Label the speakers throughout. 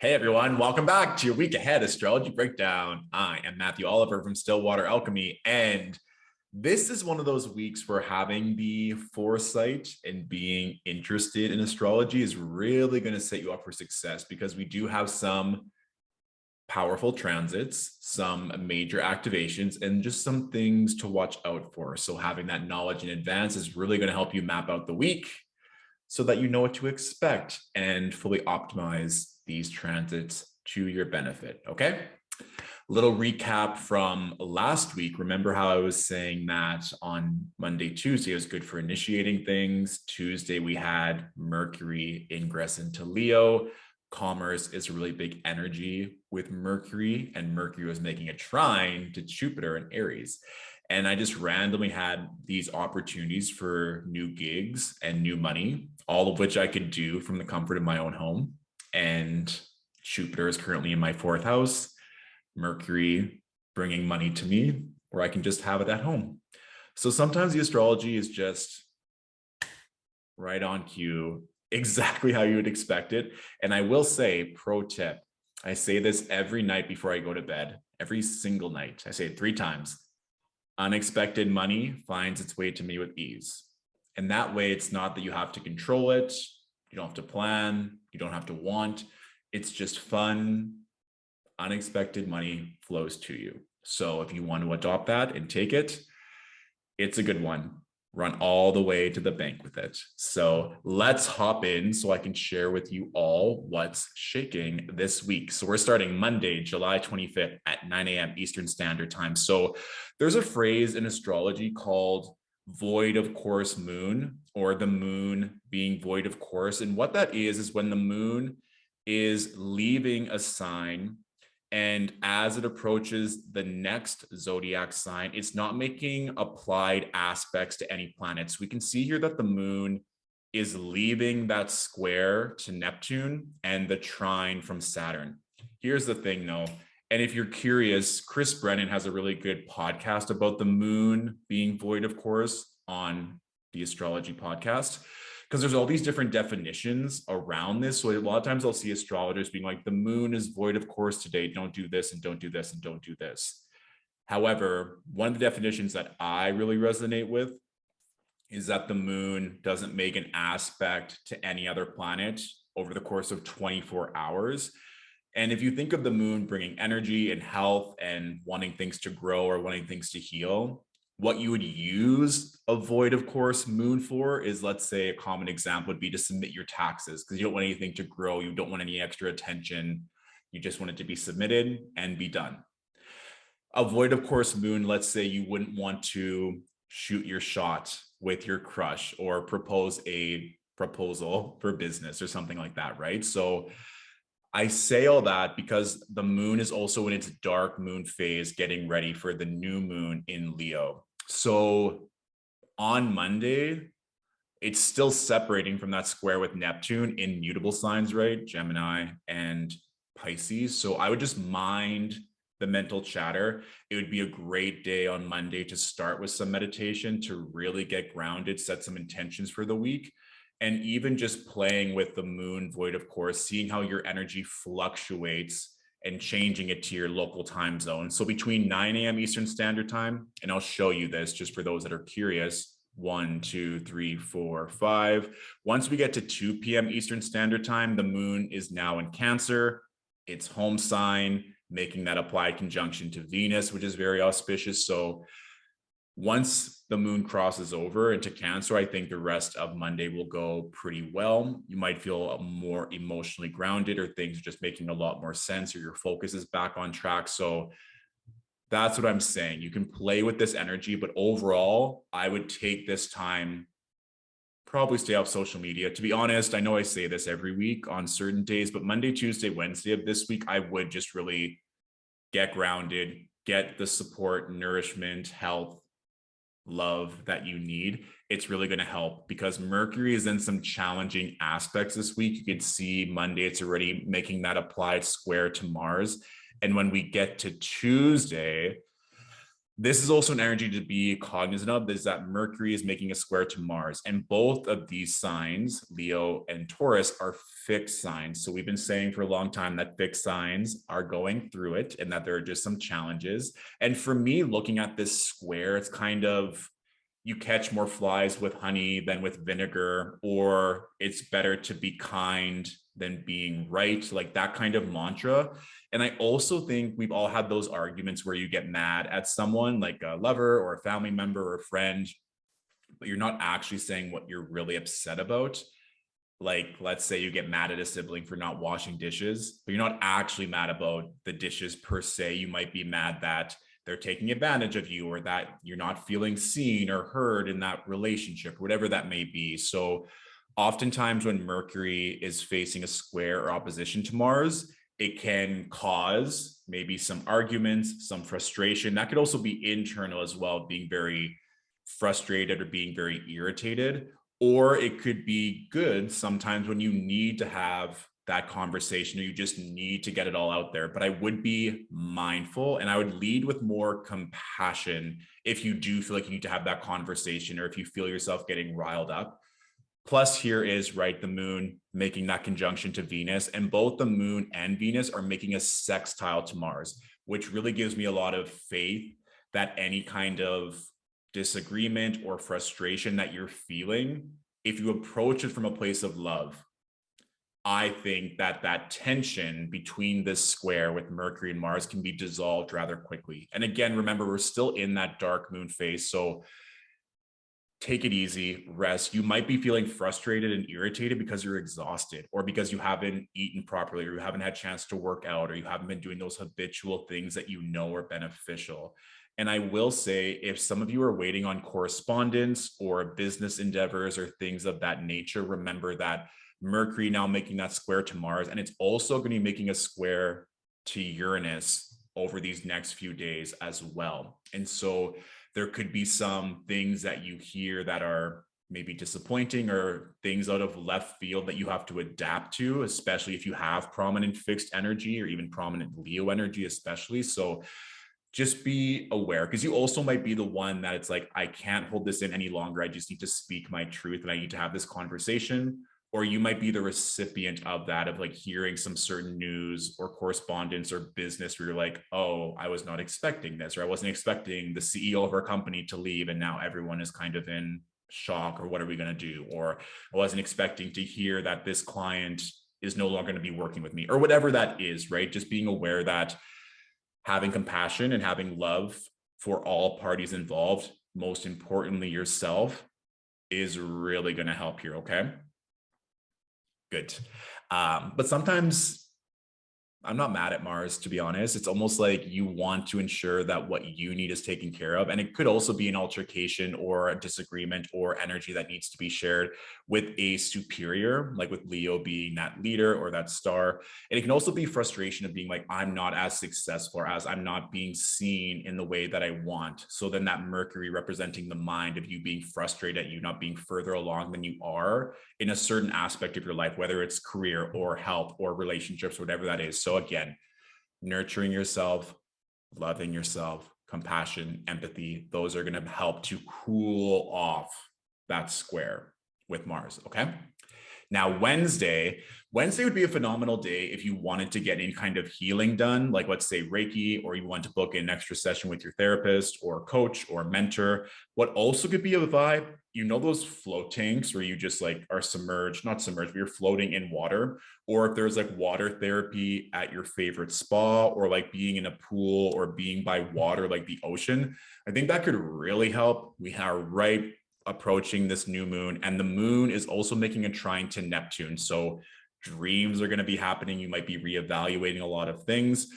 Speaker 1: Hey everyone, welcome back to your week ahead astrology breakdown. I am Matthew Oliver from Stillwater Alchemy, and this is one of those weeks where having the foresight and being interested in astrology is really going to set you up for success because we do have some powerful transits, some major activations, and just some things to watch out for. So having that knowledge in advance is really going to help you map out the week so that you know what to expect and fully optimize these transits to your benefit. Okay. Little recap from last week. Remember how I was saying that on Monday, Tuesday was good for initiating things. Tuesday, we had Mercury ingress into Leo. Commerce is a really big energy with Mercury, and Mercury was making a trine to Jupiter in Aries. And I just randomly had these opportunities for new gigs and new money, all of which I could do from the comfort of my own home. And Jupiter is currently in my fourth house. Mercury bringing money to me, where I can just have it at home. So sometimes the astrology is just right on cue, exactly how you would expect it. And I will say, pro tip, I say this every night before I go to bed, every single night. I say it 3 times. Unexpected money finds its way to me with ease. And that way, it's not that you have to control it. You don't have to plan. You don't have to want. It's just fun. Unexpected money flows to you. So if you want to adopt that and take it, it's a good one. Run all the way to the bank with it. So let's hop in so I can share with you all what's shaking this week. So we're starting Monday, July 25th at 9 a.m. Eastern Standard Time. So there's a phrase in astrology called void of course moon, or the moon being void of course. And what that is when the moon is leaving a sign, and as it approaches the next zodiac sign, it's not making applied aspects to any planets. We can see here that the moon is leaving that square to Neptune and the trine from Saturn. Here's the thing though, and if you're curious, Chris Brennan has a really good podcast about the moon being void of course on the astrology podcast, because there's all these different definitions around this. So a lot of times I'll see astrologers being like, the moon is void of course today, don't do this and don't do this and don't do this. However, one of the definitions that I really resonate with is that the moon doesn't make an aspect to any other planet over the course of 24 hours. And if you think of the moon bringing energy and health and wanting things to grow or wanting things to heal, what you would use a void of course moon for is, let's say a common example would be to submit your taxes, because you don't want anything to grow. You don't want any extra attention. You just want it to be submitted and be done. A void of course moon, let's say you wouldn't want to shoot your shot with your crush or propose a proposal for business or something like that, right? So I say all that because the moon is also in its dark moon phase, getting ready for the new moon in Leo. So on Monday, it's still separating from that square with Neptune in mutable signs, right? Gemini and Pisces. So I would just mind the mental chatter. It would be a great day on Monday to start with some meditation, to really get grounded, set some intentions for the week. And even just playing with the moon void of course, seeing how your energy fluctuates and changing it to your local time zone. So between 9 a.m. Eastern Standard Time, and I'll show you this just for those that are curious, 1, 2, 3, 4, 5. Once we get to 2 p.m. Eastern Standard Time, the moon is now in Cancer, its home sign, making that applied conjunction to Venus, which is very auspicious. So once the moon crosses over into Cancer, I think the rest of Monday will go pretty well. You might feel more emotionally grounded, or things are just making a lot more sense, or your focus is back on track. So that's what I'm saying. You can play with this energy, but overall, I would take this time, probably stay off social media. To be honest, I know I say this every week on certain days, but Monday, Tuesday, Wednesday of this week, I would just really get grounded, get the support, nourishment, health, love that you need. It's really going to help because Mercury is in some challenging aspects this week. You can see Monday, it's already making that applied square to Mars. And when we get to Tuesday, This is also an energy to be cognizant of, is that Mercury is making a square to Mars. And both of these signs, Leo and Taurus, are fixed signs. So we've been saying for a long time that fixed signs are going through it and that there are just some challenges. And for me, looking at this square, it's kind of, you catch more flies with honey than with vinegar, or it's better to be kind than being right, like that kind of mantra. And I also think we've all had those arguments where you get mad at someone, like a lover or a family member or a friend, but you're not actually saying what you're really upset about. Like, let's say you get mad at a sibling for not washing dishes, but you're not actually mad about the dishes per se. You might be mad that they're taking advantage of you, or that you're not feeling seen or heard in that relationship, whatever that may be. So oftentimes when Mercury is facing a square or opposition to Mars, it can cause maybe some arguments, some frustration. That could also be internal as well, being very frustrated or being very irritated. Or it could be good sometimes when you need to have that conversation, or you just need to get it all out there. But I would be mindful, and I would lead with more compassion if you do feel like you need to have that conversation, or if you feel yourself getting riled up. Plus, here is, right, the moon making that conjunction to Venus, and both the moon and Venus are making a sextile to Mars, which really gives me a lot of faith that any kind of disagreement or frustration that you're feeling, if you approach it from a place of love, I think that that tension between this square with Mercury and Mars can be dissolved rather quickly. And again, remember, we're still in that dark moon phase. So take it easy, rest. You might be feeling frustrated and irritated because you're exhausted, or because you haven't eaten properly, or you haven't had a chance to work out, or you haven't been doing those habitual things that you know are beneficial. And I will say, if some of you are waiting on correspondence or business endeavors or things of that nature, remember that Mercury now making that square to Mars, and it's also going to be making a square to Uranus over these next few days as well. And so there could be some things that you hear that are maybe disappointing, or things out of left field that you have to adapt to, especially if you have prominent fixed energy or even prominent Leo energy, especially. So just be aware, because you also might be the one that it's like, I can't hold this in any longer. I just need to speak my truth, and I need to have this conversation. Or you might be the recipient of that, of like hearing some certain news or correspondence or business where you're like, oh, I was not expecting this, or I wasn't expecting the CEO of our company to leave, and now everyone is kind of in shock, or what are we going to do? Or I wasn't expecting to hear that this client is no longer going to be working with me, or whatever that is, right? Just being aware that having compassion and having love for all parties involved, most importantly yourself, is really going to help here, okay? Good. But sometimes I'm not mad at Mars, to be honest. It's almost like you want to ensure that what you need is taken care of. And it could also be an altercation or a disagreement or energy that needs to be shared with a superior, like with Leo being that leader or that star. And it can also be frustration of being like, I'm not as successful, or as I'm not being seen in the way that I want. So then that Mercury representing the mind of you being frustrated at you not being further along than you are in a certain aspect of your life, whether it's career or health or relationships, whatever that is. So again, nurturing yourself, loving yourself, compassion, empathy, those are going to help to cool off that square with Mars, okay? Now, Wednesday would be a phenomenal day if you wanted to get any kind of healing done, like let's say Reiki, or you want to book an extra session with your therapist or coach or mentor. What also could be a vibe, you know, those float tanks where you just like are submerged, not submerged, but you're floating in water. Or if there's like water therapy at your favorite spa, or like being in a pool or being by water, like the ocean, I think that could really help. We are right approaching this new moon, and the moon is also making a trine to Neptune. So dreams are going to be happening. You might be reevaluating a lot of things,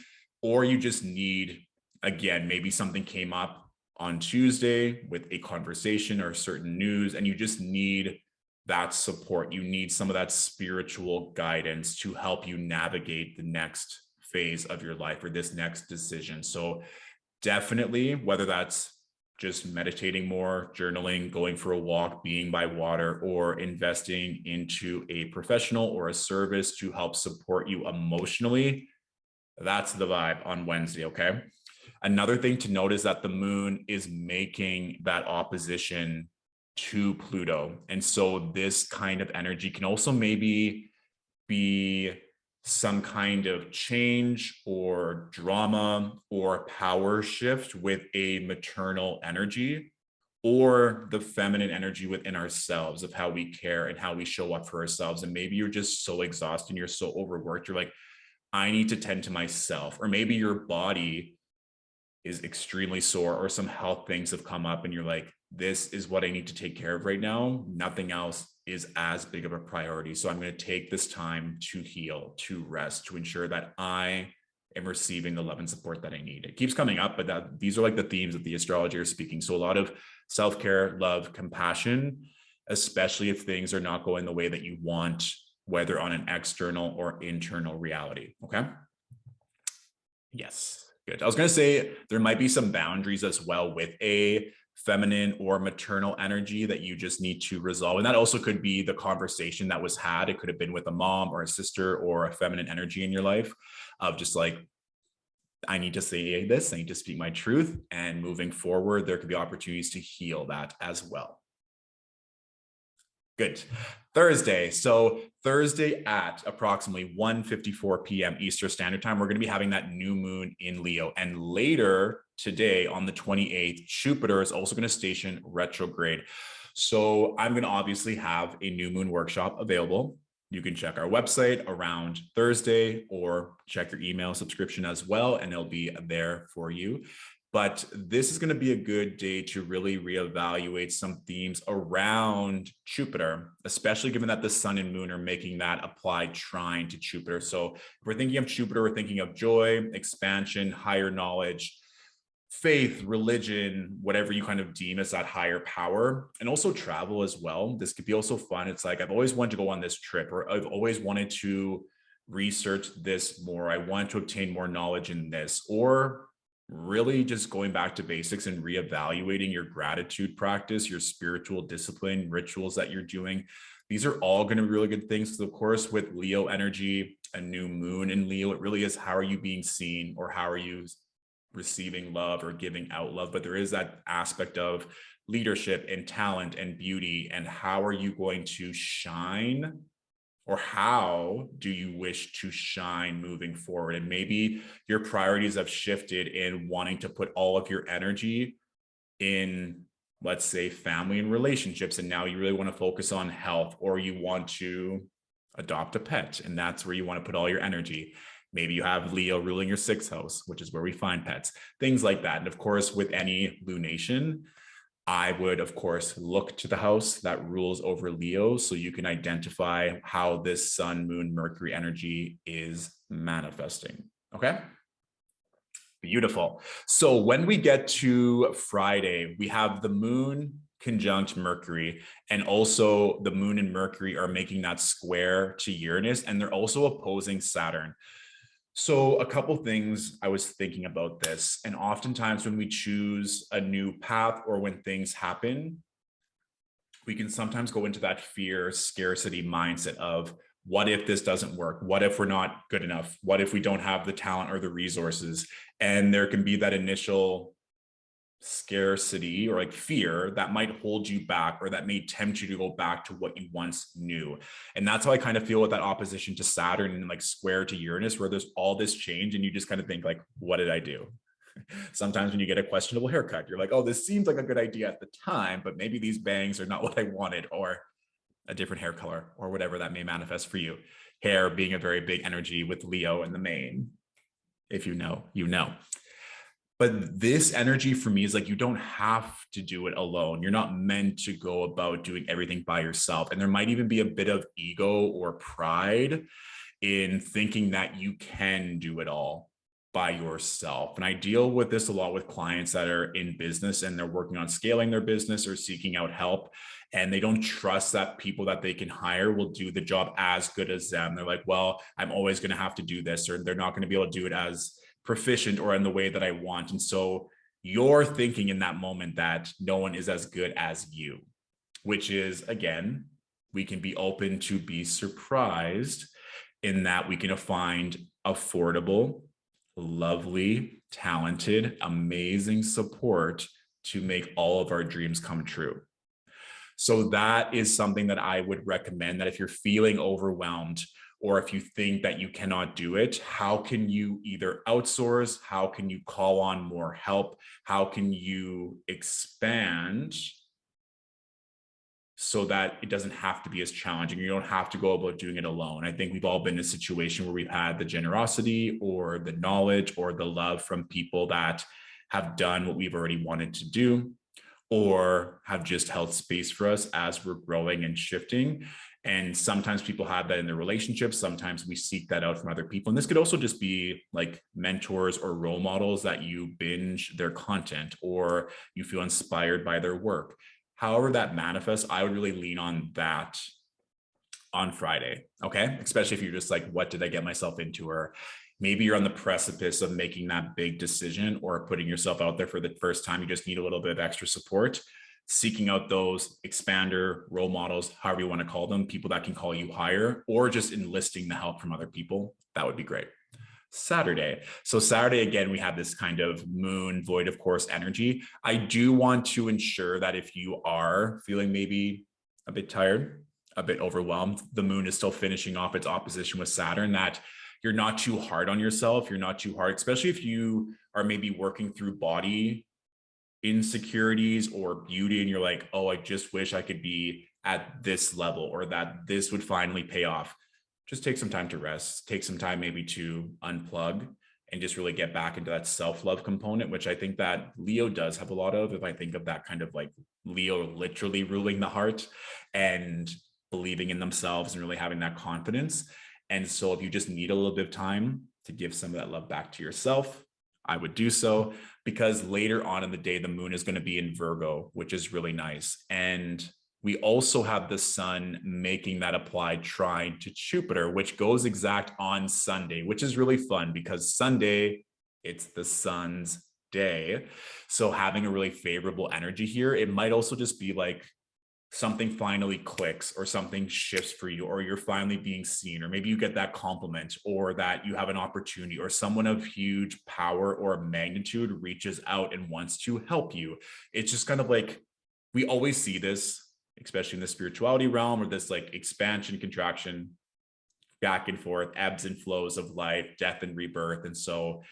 Speaker 1: or you just need, again, maybe something came up on Tuesday with a conversation or certain news, and you just need that support. You need some of that spiritual guidance to help you navigate the next phase of your life or this next decision. So definitely, whether that's just meditating more, journaling, going for a walk, being by water, or investing into a professional or a service to help support you emotionally, that's the vibe on Wednesday, okay? Another thing to note is that the moon is making that opposition to Pluto. And so this kind of energy can also maybe be some kind of change or drama or power shift with a maternal energy, or the feminine energy within ourselves of how we care and how we show up for ourselves. And maybe you're just so exhausted and you're so overworked. You're like, I need to tend to myself. Or maybe your body is extremely sore or some health things have come up and you're like, this is what I need to take care of right now. Nothing else is as big of a priority. So I'm going to take this time to heal, to rest, to ensure that I am receiving the love and support that I need. It keeps coming up, but these are like the themes that the astrology are speaking. So a lot of self-care, love, compassion, especially if things are not going the way that you want, whether on an external or internal reality. Okay. Yes. Good. I was going to say there might be some boundaries as well with a feminine or maternal energy that you just need to resolve. And that also could be the conversation that was had. It could have been with a mom or a sister or a feminine energy in your life of just like, I need to say this, I need to speak my truth. And moving forward, there could be opportunities to heal that as well. Good. Thursday. So Thursday at approximately 1:54 p.m. Eastern Standard Time, we're going to be having that new moon in Leo. And later today on the 28th, Jupiter is also going to station retrograde. So I'm going to obviously have a new moon workshop available. You can check our website around Thursday or check your email subscription as well, and it'll be there for you. But this is going to be a good day to really reevaluate some themes around Jupiter, especially given that the sun and moon are making that applied trine to Jupiter. So if we're thinking of Jupiter, we're thinking of joy, expansion, higher knowledge, faith, religion, whatever you kind of deem as that higher power, and also travel as well. This could be also fun. It's like, I've always wanted to go on this trip, or I've always wanted to research this more. I want to obtain more knowledge in this, or really just going back to basics and reevaluating your gratitude practice, your spiritual discipline, rituals that you're doing. These are all going to be really good things. Of course, with Leo energy, a new moon in Leo, it really is, how are you being seen, or how are you receiving love or giving out love? But there is that aspect of leadership and talent and beauty, and how are you going to shine, or how do you wish to shine moving forward? And maybe your priorities have shifted in wanting to put all of your energy in, let's say, family and relationships, and now you really want to focus on health, or you want to adopt a pet, and that's where you want to put all your energy. Maybe you have Leo ruling your 6th house, which is where we find pets, things like that. And of course, with any lunation, I would, of course, look to the house that rules over Leo, so you can identify how this sun, moon, Mercury energy is manifesting. Okay. Beautiful. So when we get to Friday, we have the moon conjunct Mercury, and also the moon and Mercury are making that square to Uranus, and they're also opposing Saturn. So a couple things I was thinking about this, and oftentimes when we choose a new path or when things happen, we can sometimes go into that fear, scarcity mindset of, what if this doesn't work? What if we're not good enough? What if we don't have the talent or the resources? And there can be that initial scarcity or like fear that might hold you back, or that may tempt you to go back to what you once knew. And that's how I kind of feel with that opposition to Saturn and like square to Uranus, where there's all this change and you just kind of think like, what did I do? Sometimes when you get a questionable haircut, you're like, oh, this seems like a good idea at the time, but maybe these bangs are not what I wanted, or a different hair color, or whatever that may manifest for you. Hair being a very big energy with Leo in the main. If you know, you know. But this energy for me is like, you don't have to do it alone. You're not meant to go about doing everything by yourself. And there might even be a bit of ego or pride in thinking that you can do it all by yourself. And I deal with this a lot with clients that are in business and they're working on scaling their business or seeking out help, and they don't trust that people that they can hire will do the job as good as them. They're like, well, I'm always going to have to do this, or they're not going to be able to do it as proficient or in the way that I want. And so you're thinking in that moment that no one is as good as you, which is, again, we can be open to be surprised in that we can find affordable, lovely, talented, amazing support to make all of our dreams come true. So that is something that I would recommend, that if you're feeling overwhelmed or if you think that you cannot do it, how can you either outsource? How can you call on more help? How can you expand so that it doesn't have to be as challenging? You don't have to go about doing it alone. I think we've all been in a situation where we've had the generosity or the knowledge or the love from people that have done what we've already wanted to do, or have just held space for us as we're growing and shifting. And sometimes people have that in their relationships. Sometimes we seek that out from other people. And this could also just be like mentors or role models that you binge their content or you feel inspired by their work. However that manifests, I would really lean on that on Friday, okay? Especially if you're just like, what did I get myself into? Or maybe you're on the precipice of making that big decision or putting yourself out there for the first time. You just need a little bit of extra support. Seeking out those expander role models, however you want to call them, people that can call you higher, or just enlisting the help from other people. That would be great. Saturday. So Saturday, again, we have this kind of moon void of course energy. I do want to ensure that if you are feeling maybe a bit tired, a bit overwhelmed, the moon is still finishing off its opposition with Saturn, that you're not too hard on yourself. You're not too hard, especially if you are maybe working through body insecurities or beauty and you're like, oh, I just wish I could be at this level, or that this would finally pay off. Just take some time to rest, take some time maybe to unplug and just really get back into that self-love component, which I think that Leo does have a lot of. If I think of that kind of like Leo literally ruling the heart and believing in themselves and really having that confidence. And so if you just need a little bit of time to give some of that love back to yourself, I would do so, because later on in the day, the moon is going to be in Virgo, which is really nice. And we also have the sun making that applied trine to Jupiter, which goes exact on Sunday, which is really fun because Sunday, it's the sun's day. So having a really favorable energy here, it might also just be like something finally clicks or something shifts for you, or you're finally being seen, or maybe you get that compliment, or that you have an opportunity, or someone of huge power or magnitude reaches out and wants to help you. It's just kind of like, we always see this, especially in the spirituality realm, or this like expansion, contraction, back and forth, ebbs and flows of life, death and rebirth. And so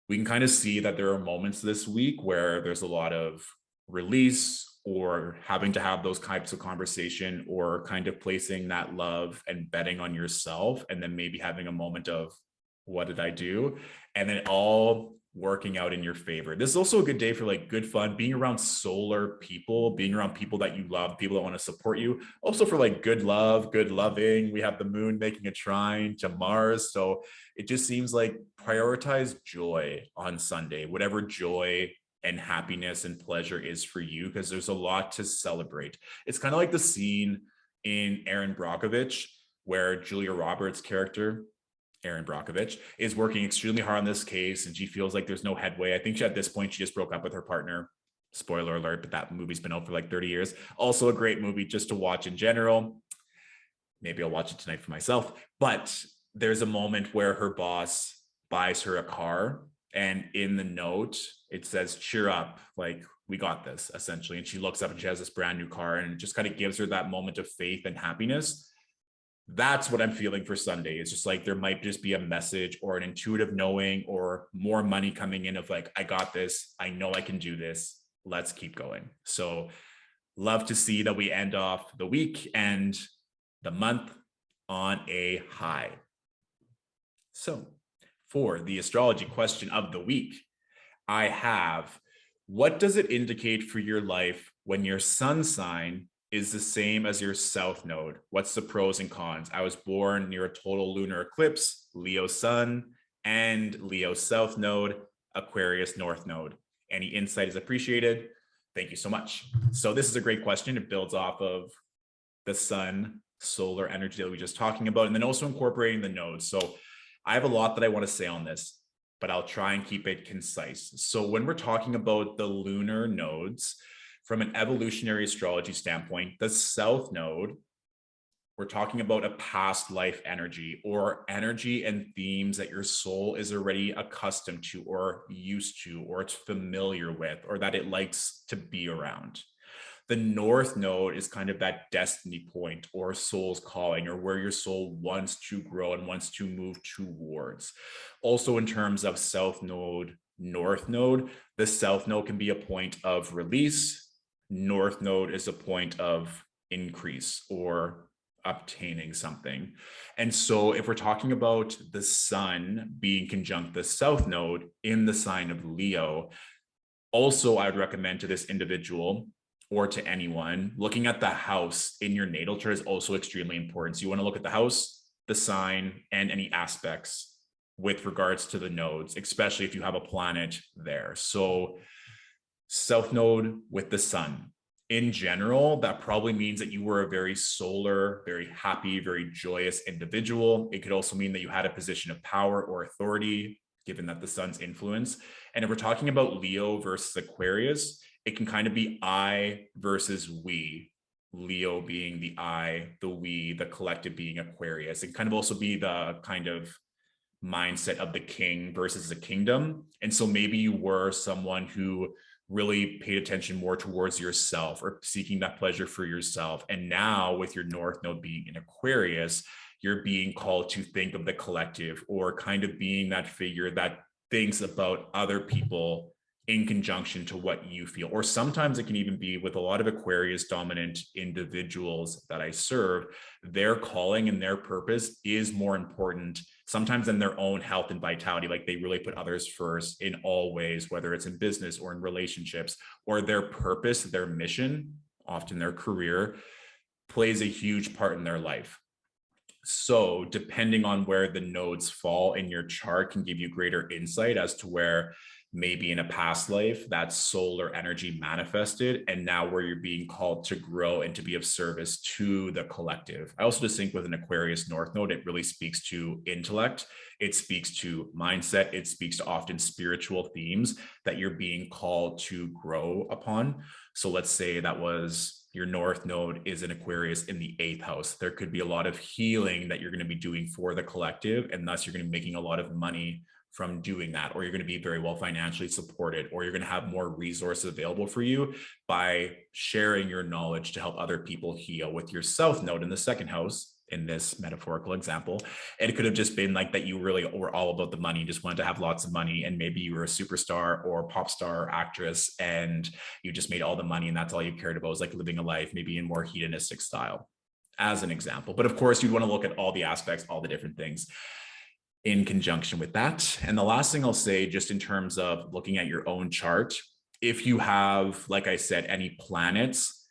Speaker 1: we can kind of see that there are moments this week where there's a lot of release, or having to have those types of conversation, or kind of placing that love and betting on yourself, and then maybe having a moment of, what did I do? And then all working out in your favor. This is also a good day for like good fun, being around solar people, being around people that you love, people that want to support you. Also for like good love, good loving. We have the moon making a trine to Mars. So it just seems like prioritize joy on Sunday, whatever joy and happiness and pleasure is for you, because there's a lot to celebrate. It's kind of like the scene in Erin Brockovich where Julia Roberts' character, Erin Brockovich, is working extremely hard on this case and she feels like there's no headway. I think at this point she just broke up with her partner. Spoiler alert, but that movie's been out for like 30 years. Also a great movie just to watch in general. Maybe I'll watch it tonight for myself. But there's a moment where her boss buys her a car, and in the note, it says, cheer up, like, we got this, essentially. And she looks up and she has this brand new car, and it just kind of gives her that moment of faith and happiness. That's what I'm feeling for Sunday. It's just like there might just be a message or an intuitive knowing, or more money coming in of like, I got this. I know I can do this. Let's keep going. So love to see that we end off the week and the month on a high. So for the astrology question of the week, I have, what does it indicate for your life when your sun sign is the same as your south node? What's the pros and cons? I was born near a total lunar eclipse, Leo sun and Leo south node, Aquarius North Node. Any insight is appreciated. Thank you so much. So this is a great question. It builds off of the sun solar energy that we were just talking about, and then also incorporating the nodes. So I have a lot that I want to say on this, but I'll try and keep it concise. So when we're talking about the lunar nodes, from an evolutionary astrology standpoint, the south node we're talking about a past life energy or energy and themes that your soul is already accustomed to or used to, or it's familiar with, or that it likes to be around. The North Node is kind of that destiny point or soul's calling, or where your soul wants to grow and wants to move towards. Also, in terms of South Node, North Node, the South Node can be a point of release. North Node is a point of increase or obtaining something. And so if we're talking about the sun being conjunct the South Node in the sign of Leo, also I would recommend to this individual or to anyone, looking at the house in your natal chart is also extremely important. So you want to look at the house, the sign, and any aspects with regards to the nodes, especially if you have a planet there. So South Node with the sun. In general, that probably means that you were a very solar, very happy, very joyous individual. It could also mean that you had a position of power or authority, given that the sun's influence. And if we're talking about Leo versus Aquarius, it can kind of be I versus we. Leo being the I, the we, the collective being Aquarius. It can kind of also be the kind of mindset of the king versus the kingdom. And so maybe you were someone who really paid attention more towards yourself or seeking that pleasure for yourself. And now with your North Node being in Aquarius, you're being called to think of the collective, or kind of being that figure that thinks about other people in conjunction to what you feel. Or sometimes it can even be with a lot of Aquarius dominant individuals that I serve, their calling and their purpose is more important sometimes than their own health and vitality. Like they really put others first in all ways, whether it's in business or in relationships, or their purpose, their mission, often their career, plays a huge part in their life. So depending on where the nodes fall in your chart can give you greater insight as to where maybe in a past life that solar energy manifested, and now where you're being called to grow and to be of service to the collective. I also just think with an Aquarius North Node, it really speaks to intellect. It speaks to mindset. It speaks to often spiritual themes that you're being called to grow upon. So let's say that was your North Node is in Aquarius in the 8th house. There could be a lot of healing that you're going to be doing for the collective, and thus you're going to be making a lot of money from doing that, or you're going to be very well financially supported, or you're going to have more resources available for you by sharing your knowledge to help other people heal. With your South Node in the 2nd house, in this metaphorical example, it could have just been like that you really were all about the money, just wanted to have lots of money, and maybe you were a superstar or pop star or actress and you just made all the money and that's all you cared about, was like living a life maybe in more hedonistic style, as an example. But of course, you'd want to look at all the aspects, all the different things in conjunction with that. And the last thing I'll say, just in terms of looking at your own chart, if you have, like I said, any planets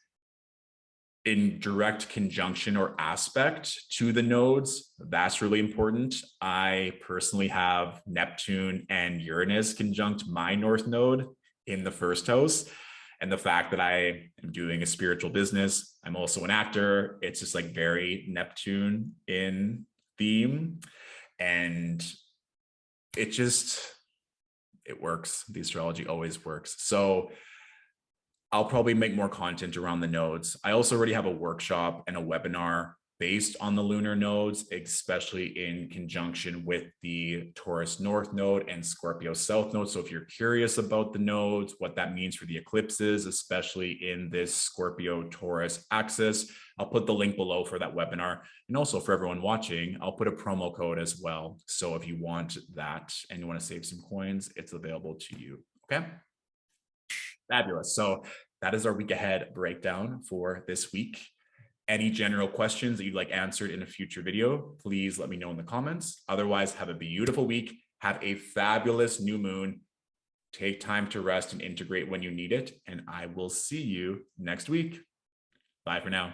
Speaker 1: in direct conjunction or aspect to the nodes, that's really important. I personally have Neptune and Uranus conjunct my North Node in the 1st house. And the fact that I am doing a spiritual business, I'm also an actor, it's just like very Neptune in theme. And it works. The astrology always works. So I'll probably make more content around the nodes. I also already have a workshop and a webinar based on the lunar nodes, especially in conjunction with the Taurus North Node and Scorpio South Node. So if you're curious about the nodes, what that means for the eclipses, especially in this Scorpio Taurus axis, I'll put the link below for that webinar. And also for everyone watching, I'll put a promo code as well. So if you want that and you want to save some coins, it's available to you. Okay. Fabulous. So that is our week ahead breakdown for this week. Any general questions that you'd like answered in a future video, please let me know in the comments. Otherwise, have a beautiful week. Have a fabulous new moon. Take time to rest and integrate when you need it. And I will see you next week. Bye for now.